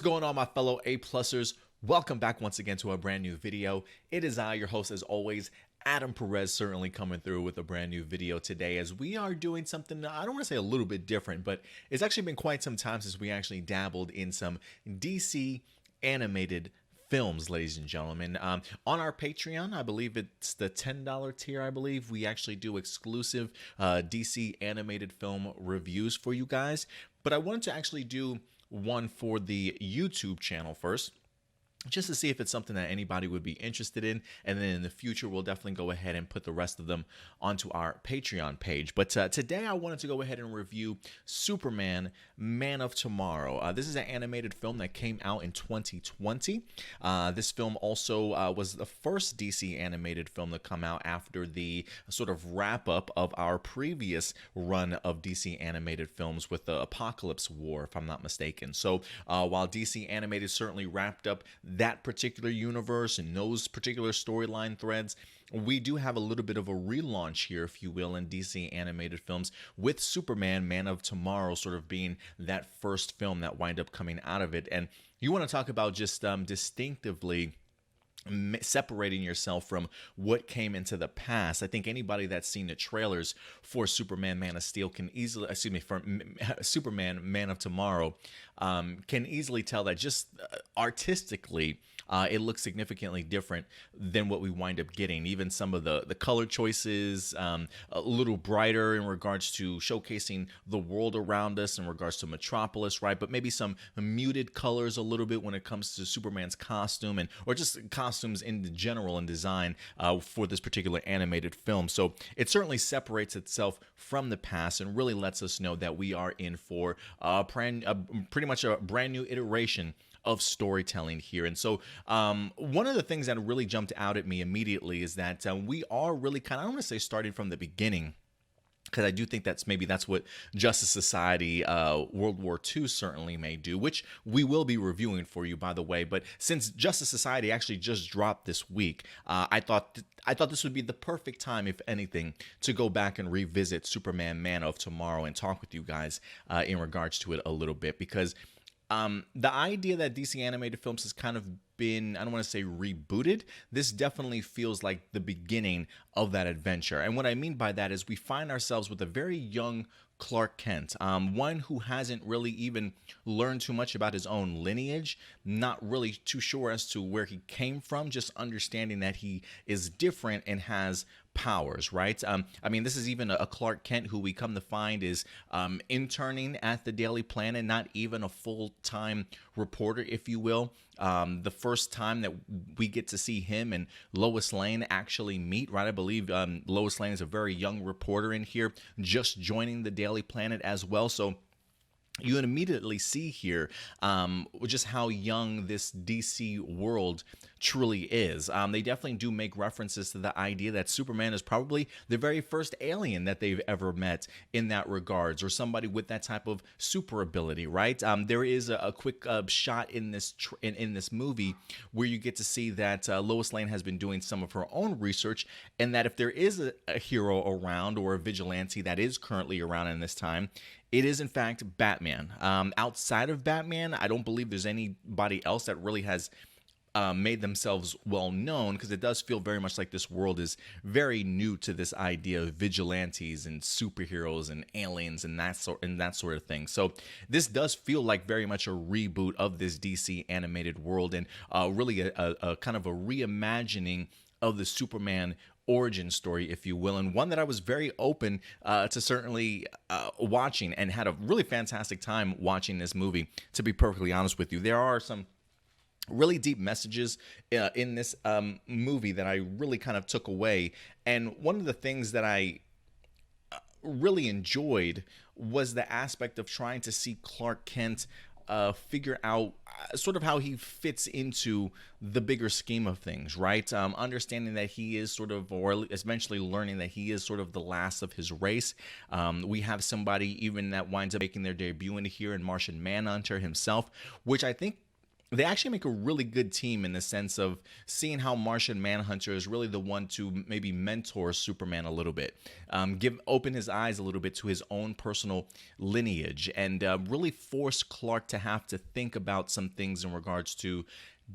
going on, my fellow A-Plusers? Welcome back once again to a brand new video. It is I, your host as always, Adam Perez, certainly coming through with a brand new video today as we are doing something, I don't want to say a little bit different, but it's actually been quite some time since we actually dabbled in some DC animated films, ladies and gentlemen. On our Patreon, I believe it's the $10 tier, I believe, we actually do exclusive DC animated film reviews for you guys. But I wanted to actually do one for the YouTube channel first, just to see if it's something that anybody would be interested in, and then in the future we'll definitely go ahead and put the rest of them onto our Patreon page. But today I wanted to go ahead and review Superman Man of Tomorrow. This is an animated film that came out in 2020. This film also was the first DC animated film to come out after the sort of wrap up of our previous run of DC animated films with the Apocalypse War, if I'm not mistaken. So while DC animated certainly wrapped up that particular universe and those particular storyline threads, we do have a little bit of a relaunch here, if you will, in DC animated films, with Superman Man of Tomorrow sort of being that first film that wind up coming out of it. And you want to talk about just distinctively separating yourself from what came into the past. I think anybody that's seen the trailers for Superman Man of Steel can easily, for Superman Man of Tomorrow, can easily tell that just artistically, it looks significantly different than what we wind up getting. Even some of the color choices, a little brighter in regards to showcasing the world around us in regards to Metropolis, right? But maybe some muted colors a little bit when it comes to Superman's costume, and or just costumes in general and design for this particular animated film. So it certainly separates itself from the past and really lets us know that we are in for pretty much a brand new iteration of storytelling here. And so one of the things that really jumped out at me immediately is that we are really kind of, I don't want to say starting from the beginning, because I do think that's what Justice Society World War II certainly may do, which we will be reviewing for you, by the way. But since Justice Society actually just dropped this week, I thought this would be the perfect time, if anything, to go back and revisit Superman Man of Tomorrow and talk with you guys in regards to it a little bit, because the idea that DC animated films has kind of been, I don't want to say rebooted, this definitely feels like the beginning of that adventure. And what I mean by that is we find ourselves with a very young Clark Kent, one who hasn't really even learned too much about his own lineage, not really too sure as to where he came from, just understanding that he is different and has powers, right? I mean, this is even a Clark Kent who we come to find is interning at the Daily Planet, not even a full-time reporter, if you will. The first time that we get to see him and Lois Lane actually meet, right? I believe Lois Lane is a very young reporter in here, just joining the Daily Planet as well. So you immediately see here just how young this DC world truly is. They definitely do make references to the idea that Superman is probably the very first alien that they've ever met in that regards, or somebody with that type of super ability, right? There is a quick shot in this in this movie where you get to see that Lois Lane has been doing some of her own research, and that if there is a hero around or a vigilante that is currently around in this time, it is, in fact, Batman. Outside of Batman, I don't believe there's anybody else that really has made themselves well known, because it does feel very much like this world is very new to this idea of vigilantes and superheroes and aliens and that sort of thing. So this does feel like very much a reboot of this DC animated world, and really a kind of a reimagining of the Superman origin story, if you will, and one that I was very open to certainly watching, and had a really fantastic time watching this movie, to be perfectly honest with you. There are some really deep messages in this movie that I really kind of took away, and one of the things that I really enjoyed was the aspect of trying to see Clark Kent figure out sort of how he fits into the bigger scheme of things, right? Understanding that he is sort of, or eventually learning that he is sort of the last of his race. We have somebody even that winds up making their debut in here in Martian Manhunter himself, which I think they actually make a really good team in the sense of seeing how Martian Manhunter is really the one to maybe mentor Superman a little bit, open his eyes a little bit to his own personal lineage, and really force Clark to have to think about some things in regards to,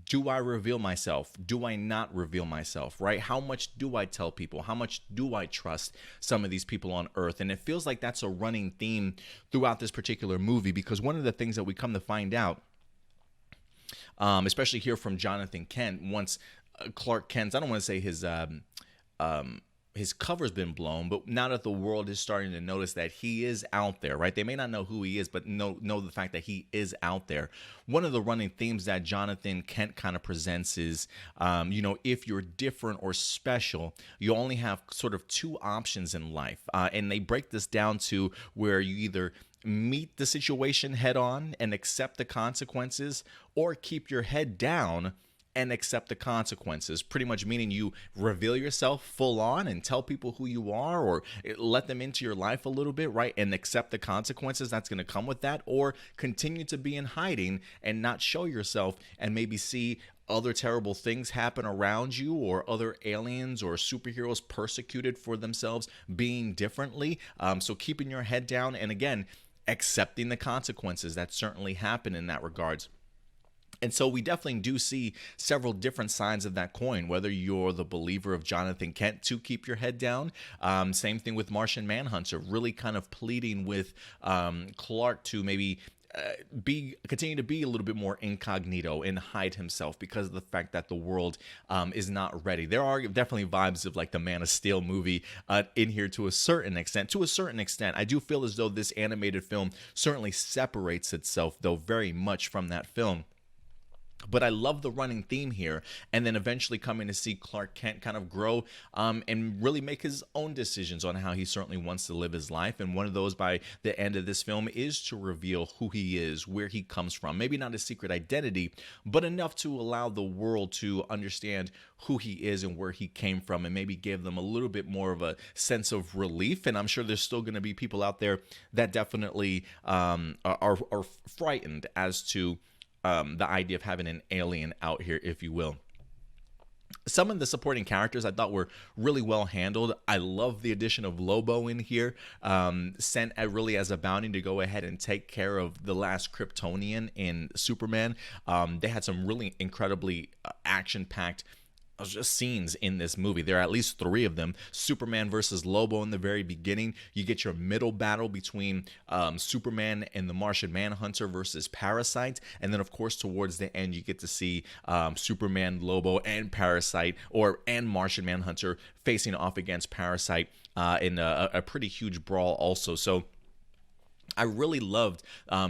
do I reveal myself? Do I not reveal myself, right? How much do I tell people? How much do I trust some of these people on Earth? And it feels like that's a running theme throughout this particular movie, because one of the things that we come to find out, especially here from Jonathan Kent, once Clark Kent's, I don't want to say his cover's been blown, but now that the world is starting to notice that he is out there, right? They may not know who he is, but know the fact that he is out there. One of the running themes that Jonathan Kent kind of presents is, if you're different or special, you only have sort of two options in life. And they break this down to where you either meet the situation head on and accept the consequences, or keep your head down and accept the consequences. Pretty much meaning you reveal yourself full on and tell people who you are, or let them into your life a little bit, right? And accept the consequences that's going to come with that, or continue to be in hiding and not show yourself and maybe see other terrible things happen around you, or other aliens or superheroes persecuted for themselves being differently. So keeping your head down and, again, accepting the consequences that certainly happen in that regards. And so we definitely do see several different sides of that coin, whether you're the believer of Jonathan Kent to keep your head down. Same thing with Martian Manhunter, really kind of pleading with Clark to maybe continue to be a little bit more incognito and hide himself because of the fact that the world is not ready. There are definitely vibes of like the Man of Steel movie in here to a certain extent. To a certain extent, I do feel as though this animated film certainly separates itself, though, very much from that film. But I love the running theme here, and then eventually coming to see Clark Kent kind of grow and really make his own decisions on how he certainly wants to live his life. And one of those by the end of this film is to reveal who he is, where he comes from. Maybe not his secret identity, but enough to allow the world to understand who he is and where he came from, and maybe give them a little bit more of a sense of relief. And I'm sure there's still going to be people out there that definitely are frightened as to the idea of having an alien out here, if you will. Some of the supporting characters I thought were really well handled. I love the addition of Lobo in here, sent really as a bounty to go ahead and take care of the last Kryptonian in Superman. They had some really incredibly action-packed just scenes in this movie. There are at least 3 of them. Superman versus Lobo in the very beginning. You get your middle battle between Superman and the Martian Manhunter versus Parasite. And then, of course, towards the end, you get to see Superman, Lobo, and Parasite, and Martian Manhunter facing off against Parasite in a pretty huge brawl also. So I really loved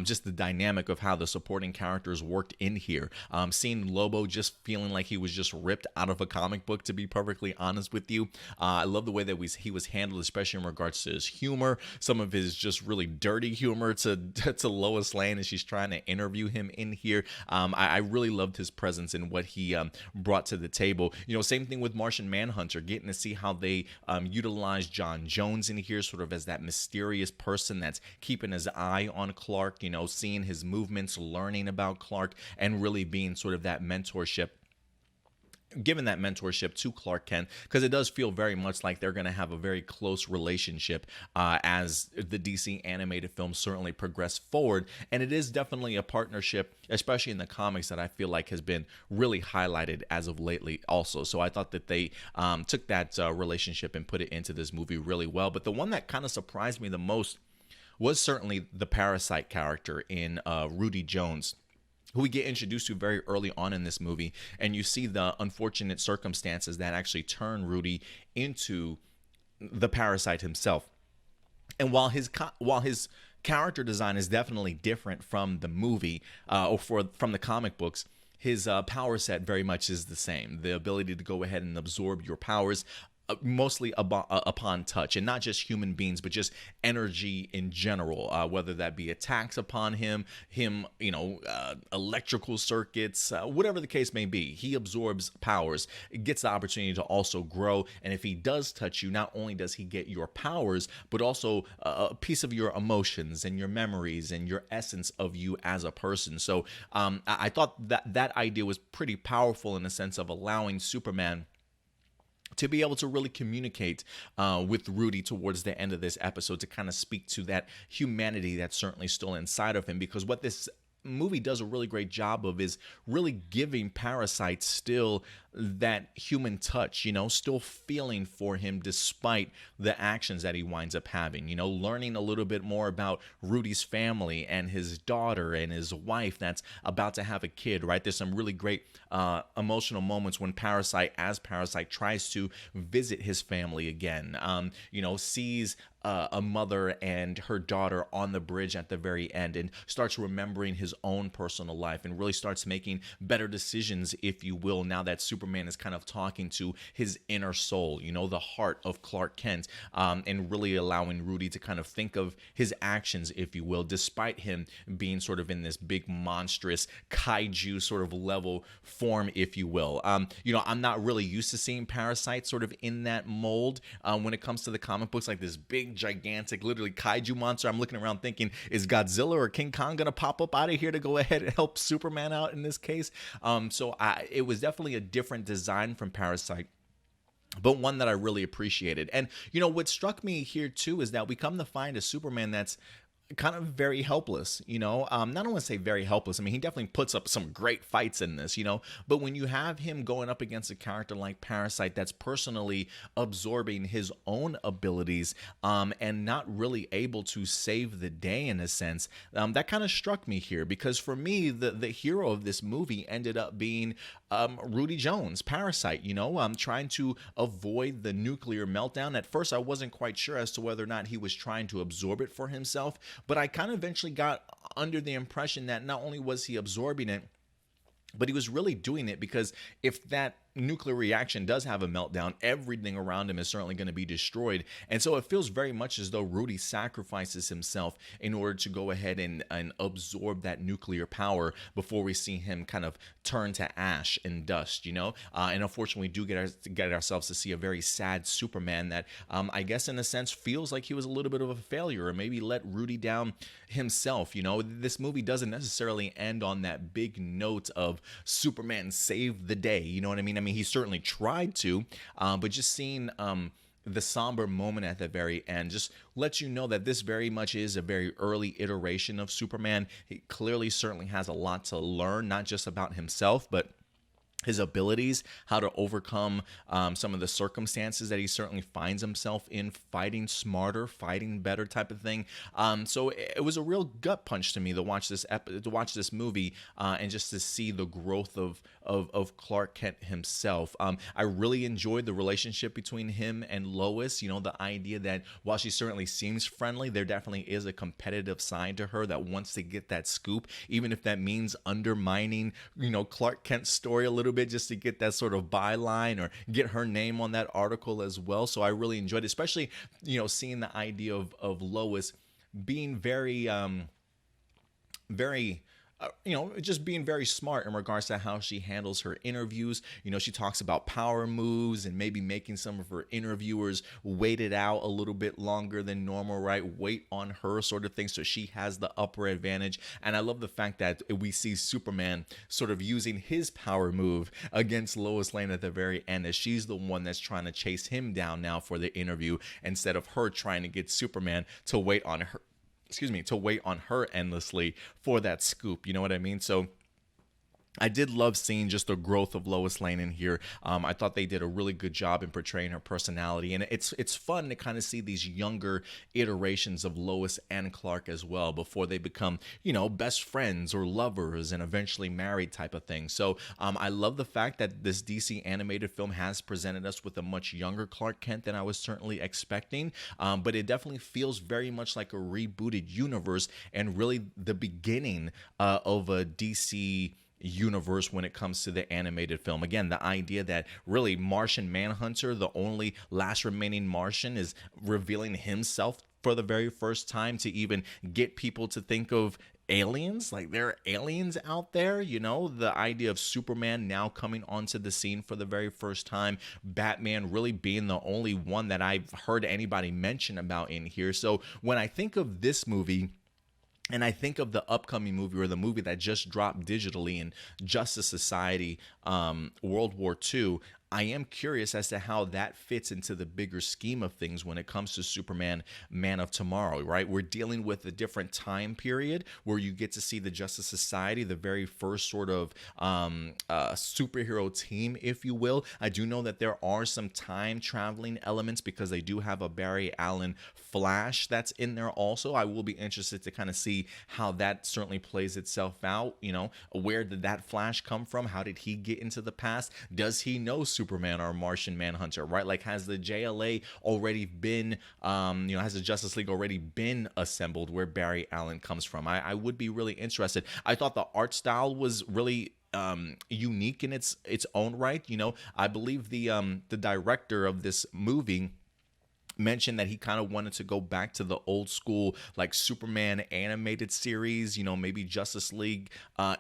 just the dynamic of how the supporting characters worked in here. Seeing Lobo just feeling like he was just ripped out of a comic book, to be perfectly honest with you. I love the way that he was handled, especially in regards to his humor, some of his just really dirty humor to Lois Lane as she's trying to interview him in here. I really loved his presence and what he brought to the table. Same thing with Martian Manhunter, getting to see how they utilized John Jones in here, sort of as that mysterious person that's keeping his eye on Clark, seeing his movements, learning about Clark, and really being sort of that mentorship, given that mentorship to Clark Kent, because it does feel very much like they're going to have a very close relationship as the DC animated films certainly progress forward. And it is definitely a partnership, especially in the comics, that I feel like has been really highlighted as of lately also. So I thought that they took that relationship and put it into this movie really well. But the one that kind of surprised me the most was certainly the Parasite character in Rudy Jones, who we get introduced to very early on in this movie. And you see the unfortunate circumstances that actually turn Rudy into the Parasite himself. And while his character design is definitely different from the movie from the comic books, his power set very much is the same. The ability to go ahead and absorb your powers mostly upon touch, and not just human beings, but just energy in general, whether that be attacks upon him, electrical circuits, whatever the case may be. He absorbs powers, gets the opportunity to also grow, and if he does touch you, not only does he get your powers, but also a piece of your emotions and your memories and your essence of you as a person. So I thought that idea was pretty powerful in the sense of allowing Superman to be able to really communicate with Rudy towards the end of this episode, to kind of speak to that humanity that's certainly still inside of him. Because what this movie does a really great job of is really giving Parasite still that human touch, still feeling for him despite the actions that he winds up having, learning a little bit more about Rudy's family and his daughter and his wife that's about to have a kid, right? There's some really great emotional moments when Parasite tries to visit his family again, sees a mother and her daughter on the bridge at the very end, and starts remembering his own personal life and really starts making better decisions, if you will, now that Superman is kind of talking to his inner soul, the heart of Clark Kent, and really allowing Rudy to kind of think of his actions, if you will, despite him being sort of in this big monstrous kaiju sort of level form, if you will. I'm not really used to seeing Parasite sort of in that mold when it comes to the comic books, like this big gigantic literally kaiju monster. I'm looking around thinking, is Godzilla or King Kong gonna pop up out of here to go ahead and help Superman out in this case? It was definitely a different design from Parasite, but one that I really appreciated. And what struck me here too is that we come to find a Superman that's kind of very helpless, I don't want to say very helpless. I mean, he definitely puts up some great fights in this, but when you have him going up against a character like Parasite that's personally absorbing his own abilities, and not really able to save the day in a sense, that kind of struck me here, because for me, the hero of this movie ended up being Rudy Jones, Parasite, trying to avoid the nuclear meltdown. At first, I wasn't quite sure as to whether or not he was trying to absorb it for himself, but I kind of eventually got under the impression that not only was he absorbing it, but he was really doing it because if that nuclear reaction does have a meltdown, everything around him is certainly going to be destroyed. And so it feels very much as though Rudy sacrifices himself in order to go ahead and absorb that nuclear power before we see him kind of turn to ash and dust, and unfortunately we do get ourselves to see a very sad Superman that I guess in a sense feels like he was a little bit of a failure, or maybe let Rudy down himself. This movie doesn't necessarily end on that big note of Superman saved the day, you know what I mean? I mean, he certainly tried to, but just seeing the somber moment at the very end just lets you know that this very much is a very early iteration of Superman. He clearly certainly has a lot to learn, not just about himself, but his abilities, how to overcome some of the circumstances that he certainly finds himself in, fighting smarter, fighting better type of thing. So it was a real gut punch to me to watch this movie, and just to see the growth of Clark Kent himself. I really enjoyed the relationship between him and Lois. The idea that while she certainly seems friendly, there definitely is a competitive side to her that wants to get that scoop, even if that means undermining, Clark Kent's story a little bit just to get that sort of byline or get her name on that article as well. So I really enjoyed it, especially, seeing the idea of Lois being very just being very smart in regards to how she handles her interviews. She talks about power moves and maybe making some of her interviewers wait it out a little bit longer than normal, right? Wait on her sort of thing, so she has the upper advantage. And I love the fact that we see Superman sort of using his power move against Lois Lane at the very end, as she's the one that's trying to chase him down now for the interview, instead of her trying to get Superman to wait on her endlessly for that scoop. You know what I mean? So I did love seeing just the growth of Lois Lane in here. I thought they did a really good job in portraying her personality, and it's fun to kind of see these younger iterations of Lois and Clark as well before they become, best friends or lovers and eventually married type of thing. So I love the fact that this DC animated film has presented us with a much younger Clark Kent than I was certainly expecting, but it definitely feels very much like a rebooted universe and really the beginning of a DC universe when it comes to the animated film. Again, the idea that really Martian Manhunter, the only last remaining Martian, is revealing himself for the very first time to even get people to think of aliens, like there are aliens out there. The idea of Superman now coming onto the scene for the very first time, Batman really being the only one that I've heard anybody mention about in here. So when I think of this movie, and I think of the upcoming movie, or the movie that just dropped digitally in Justice Society, World War II, I am curious as to how that fits into the bigger scheme of things when it comes to Superman, Man of Tomorrow, right? We're dealing with a different time period where you get to see the Justice Society, the very first sort of superhero team, if you will. I do know that there are some time traveling elements because they do have a Barry Allen Flash that's in there also. I will be interested to kind of see how that certainly plays itself out. Where did that Flash come from? How did he get into the past? Does he know Superman or Martian Manhunter, right? Like, has the JLA already been, has the Justice League already been assembled where Barry Allen comes from? I would be really interested. I thought the art style was really unique in its own right. I believe the director of this movie mentioned that he kind of wanted to go back to the old school, like Superman animated series, maybe Justice League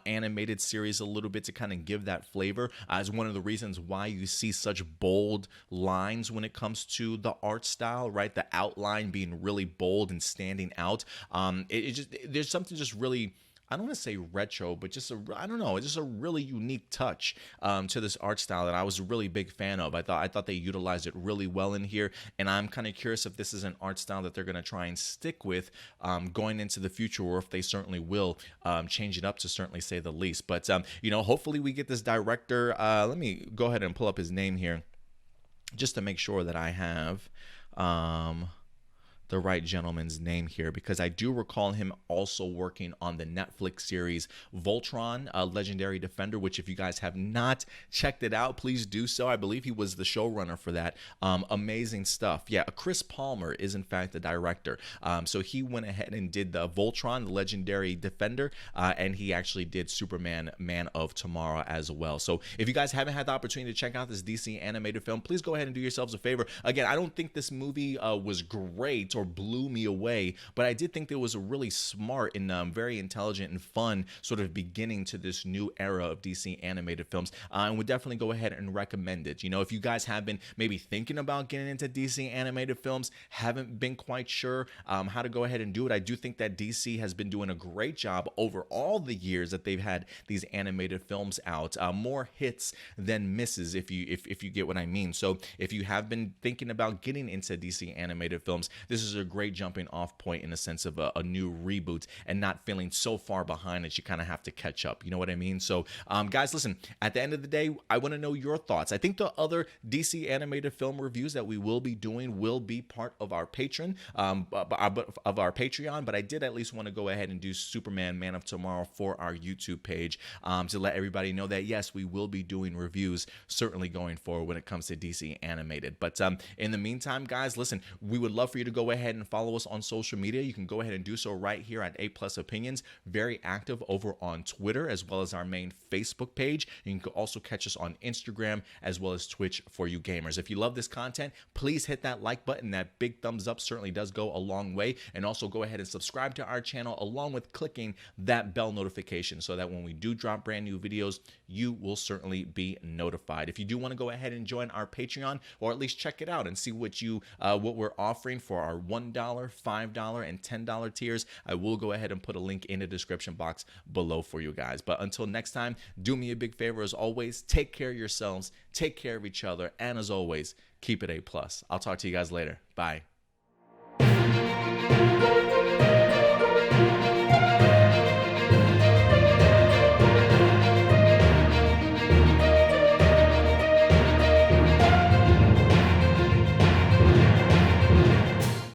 animated series a little bit, to kind of give that flavor, as one of the reasons why you see such bold lines when it comes to the art style, right? The outline being really bold and standing out. There's something just really, I don't want to say retro, but just just a really unique touch to this art style that I was a really big fan of. I thought they utilized it really well in here, and I'm kind of curious if this is an art style that they're going to try and stick with going into the future, or if they certainly will change it up, to certainly say the least. But hopefully we get this director. Let me go ahead and pull up his name here, just to make sure that I have the right gentleman's name here, because I do recall him also working on the Netflix series Voltron, Legendary Defender, which if you guys have not checked it out, please do so. I believe he was the showrunner for that. Amazing stuff. Yeah, Chris Palmer is in fact the director. So he went ahead and did the Voltron, the Legendary Defender, and he actually did Superman, Man of Tomorrow as well. So if you guys haven't had the opportunity to check out this DC animated film, please go ahead and do yourselves a favor. Again, I don't think this movie was great or blew me away, but I did think there was a really smart and very intelligent and fun sort of beginning to this new era of DC animated films, and would definitely go ahead and recommend it. If you guys have been maybe thinking about getting into DC animated films, haven't been quite sure how to go ahead and do it, I do think that DC has been doing a great job over all the years that they've had these animated films out. More hits than misses, if you get what I mean. So if you have been thinking about getting into DC animated films, this is a great jumping off point in a sense of a new reboot, and not feeling so far behind that you kind of have to catch up. You know what I mean? So guys, listen, at the end of the day, I want to know your thoughts. I think the other DC animated film reviews that we will be doing will be part of our Patreon, but I did at least want to go ahead and do Superman, Man of Tomorrow for our YouTube page, to let everybody know that yes, we will be doing reviews certainly going forward when it comes to DC animated. But in the meantime, guys, listen, we would love for you to go ahead and follow us on social media. You can go ahead and do so right here at APlus Opinions. Very active over on Twitter, as well as our main Facebook page. You can also catch us on Instagram as well as Twitch for you gamers. If you love this content, please hit that like button. That big thumbs up certainly does go a long way. And also go ahead and subscribe to our channel, along with clicking that bell notification, so that when we do drop brand new videos, you will certainly be notified. If you do want to go ahead and join our Patreon, or at least check it out and see what we're offering for our $1, $5, and $10 tiers, I will go ahead and put a link in the description box below for you guys. But until next time, do me a big favor as always, take care of yourselves, take care of each other, and as always, keep it A+. I'll talk to you guys later. Bye.